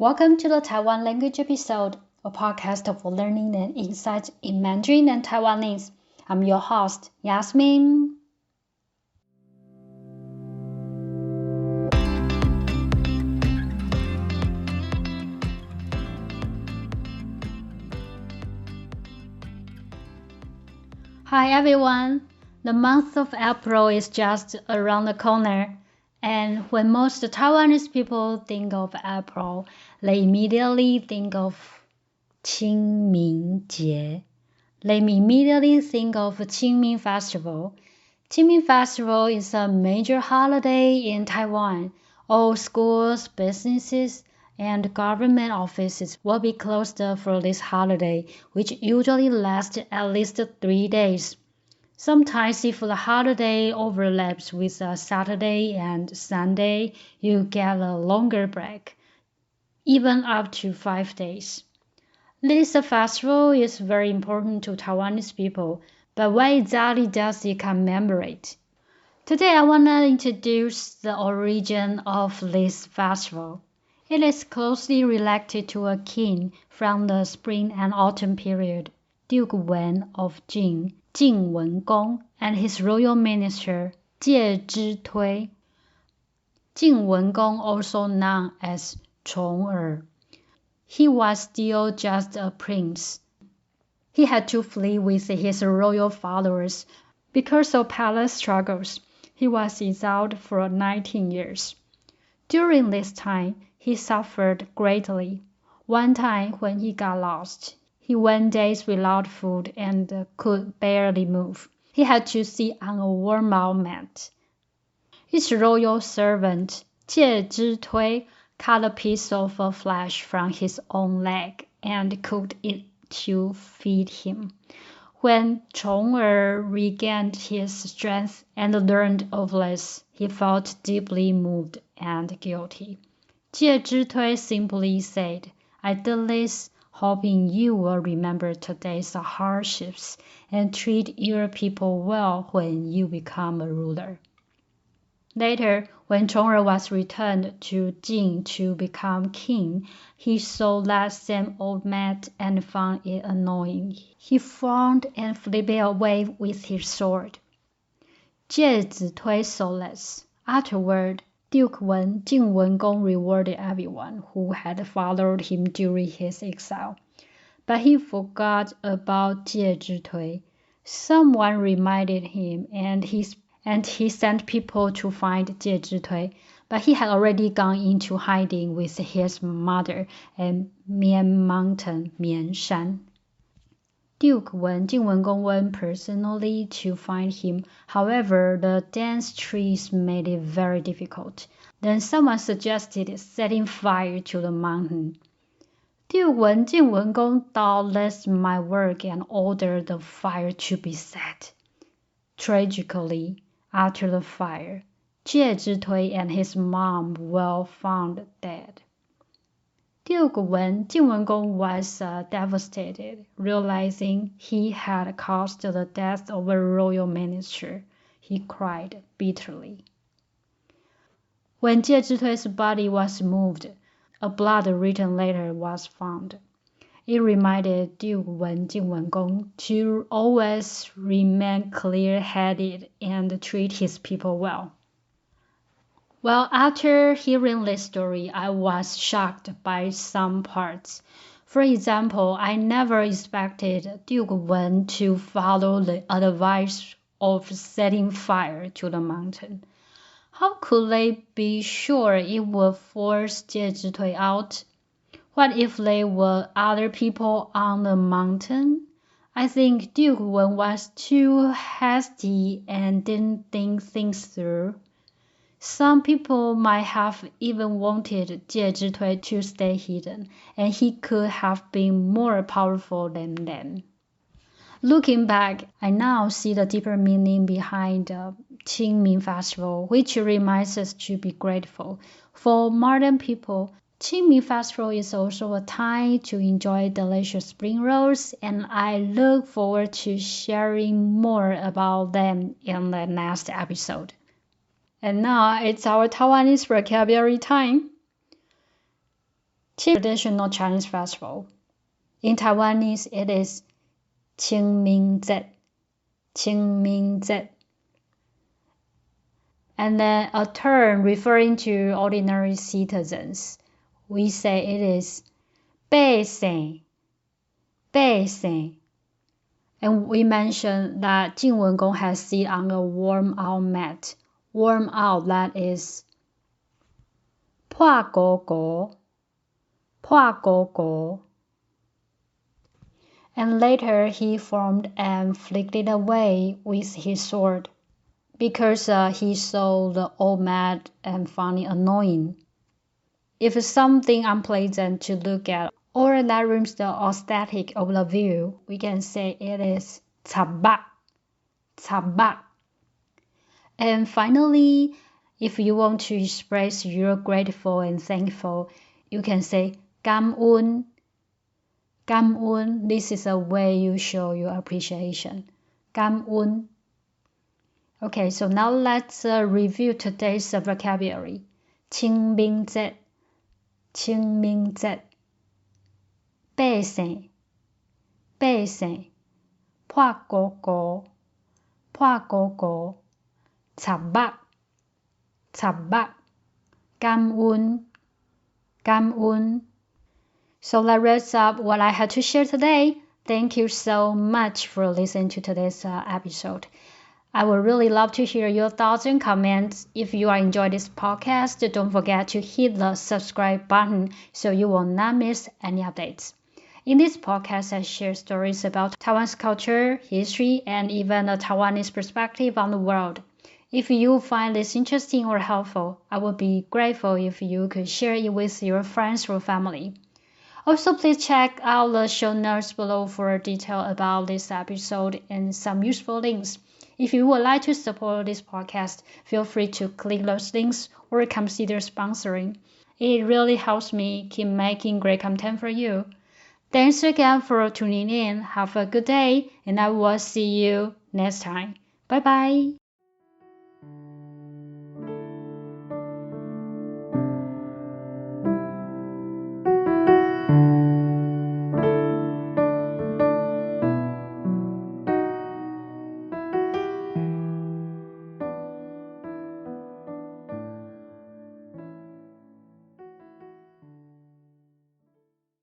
Welcome to the Taiwan language episode, a podcast for learning and insights in Mandarin and Taiwanese. I'm your host, Yasmin. Hi everyone. The month of April is just around the corner. And when most Taiwanese people think of April, they immediately think of Qingming Festival. Qingming Festival is a major holiday in Taiwan. All schools, businesses, and government offices will be closed for this holiday, which usually lasts at least 3 days. Sometimes if the holiday overlaps with a Saturday and Sunday, you get a longer break, even up to 5 days. This festival is very important to Taiwanese people, but what exactly does it commemorate? Today I want to introduce the origin of this festival. It is closely related to a king from the spring and autumn period, Duke Wen of Jing, Jing Wenkong, and his royal minister, Jie Zhitui. Jing Wenkong, also known as Chong'er. He was still just a prince. He had to flee with his royal followers. Because of palace struggles, he was exiled for 19 years. During this time, he suffered greatly. One time when he got lost, he went days without food and could barely move. He had to sit on a worn-out mat. His royal servant, Jie Zhitui, cut a piece of flesh from his own leg and cooked it to feed him. When Chong'er regained his strength and learned of this, he felt deeply moved and guilty. Jie Zhitui simply said, "I did this hoping you will remember today's hardships and treat your people well when you become a ruler." Later, when Chong'er was returned to Jing to become king, he saw that same old mat and found it annoying. He frowned and flipped it away with his sword. Jie Zhitui saw this. Afterward, Duke Wen, Jing Wenkong, rewarded everyone who had followed him during his exile. But he forgot about Jie Zhitui. Someone reminded him, and he sent people to find Jie Zhitui, but he had already gone into hiding with his mother at Mian Mountain, Mian Shan. Duke Wen, Jing Wenkong, went personally to find him. However, the dense trees made it very difficult. Then someone suggested setting fire to the mountain. Duke Wen, Jing Wenkong thought this might work and ordered the fire to be set. Tragically, after the fire, Jie Zhitui and his mom were found dead. Duke Wen, Jing Wenkong, was devastated, realizing he had caused the death of a royal minister. He cried bitterly. When Jie Zhitui's body was moved, a blood-written letter was found. It reminded Duke Wen, Jing Wenkong, to always remain clear-headed and treat his people well. Well, after hearing this story, I was shocked by some parts. For example, I never expected Duke Wen to follow the advice of setting fire to the mountain. How could they be sure it would force Jie Zhitui out? What if there were other people on the mountain? I think Duke Wen was too hasty and didn't think things through. Some people might have even wanted Jie Zhitui to stay hidden, and he could have been more powerful than them. Looking back, I now see the deeper meaning behind the Qingming Festival, which reminds us to be grateful. For modern people, Qingming Festival is also a time to enjoy delicious spring rolls, and I look forward to sharing more about them in the next episode. And now it's our Taiwanese vocabulary time. traditional Chinese festival. In Taiwanese, it is Qingming Festival. And then a term referring to ordinary citizens. We say it is 百姓. And we mentioned that Jing Gong has sit on a warm out mat. Warm out, that is 破狗狗. And later he formed and flicked away with his sword because he saw the old mat and found it annoying. If it's something unpleasant to look at or that ruins the aesthetic of the view, we can say it is 插白. And finally, if you want to express you're grateful and thankful, you can say 感恩. This is a way you show your appreciation. 感恩. Okay, so now let's review today's vocabulary. 清明節 百姓 破狗狗 插白 感恩. So that wraps up what I had to share today. Thank you so much for listening to today's episode. I would really love to hear your thoughts and comments. If you are enjoying this podcast, don't forget to hit the subscribe button so you will not miss any updates. In this podcast, I share stories about Taiwan's culture, history, and even a Taiwanese perspective on the world. If you find this interesting or helpful, I would be grateful if you could share it with your friends or family. Also, please check out the show notes below for detail about this episode and some useful links. If you would like to support this podcast, feel free to click those links or consider sponsoring. It really helps me keep making great content for you. Thanks again for tuning in. Have a good day, and I will see you next time. Bye bye.